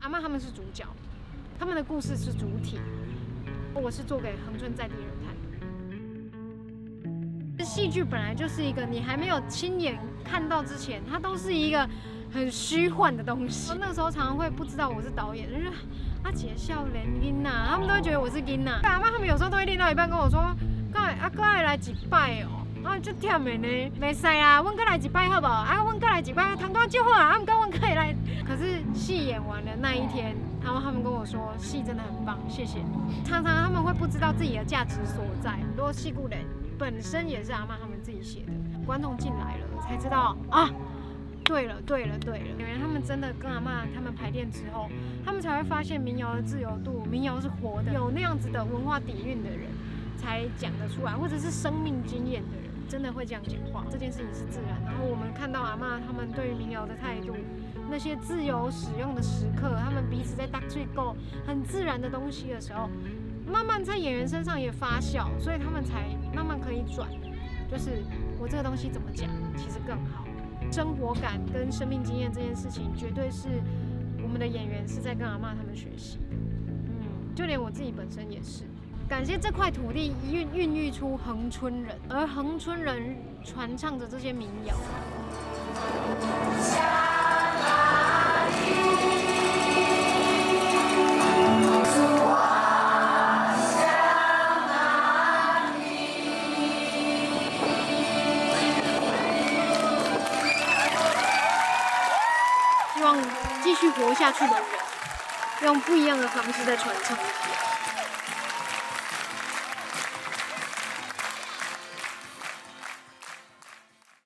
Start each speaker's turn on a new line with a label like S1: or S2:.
S1: 阿嬷他们是主角，他们的故事是主体，我是做给恒春在地人看的。戏剧本来就是一个你还没有亲眼看到之前，它都是一个很虚幻的东西。那个时候常常会不知道我是导演，就是阿姐笑脸囡仔，他们都会觉得我是囡仔。阿嬷他们有时候都会练到一半跟我说，哥来一摆哦。啊，足忝的呢，袂使啦，阮再来一摆好不好？啊，阮再来一摆，汤多就好啊，毋过阮可以来。可是戏演完的那一天，然后他们跟我说，戏真的很棒，谢谢你。常常他们会不知道自己的价值所在，很多戏故人本身也是阿嬷他们自己写的，观众进来了才知道啊。对了，演员他们真的跟阿嬷他们排练之后，他们才会发现民谣的自由度，民谣是活的，有那样子的文化底蕴的人才讲得出来，或者是生命经验的人。真的会这样讲话，这件事情是自然。然后我们看到阿嬷他们对于民谣的态度，那些自由使用的时刻，他们彼此在搭最够很自然的东西的时候，慢慢在演员身上也发酵，所以他们才慢慢可以转，就是我这个东西怎么讲，其实更好。生活感跟生命经验这件事情，绝对是我们的演员是在跟阿嬷他们学习的。就连我自己本身也是。感谢这块土地孕育出恒春人，而恒春人传唱着这些民谣。希望继续活下去的人，用不一样的方式在传唱。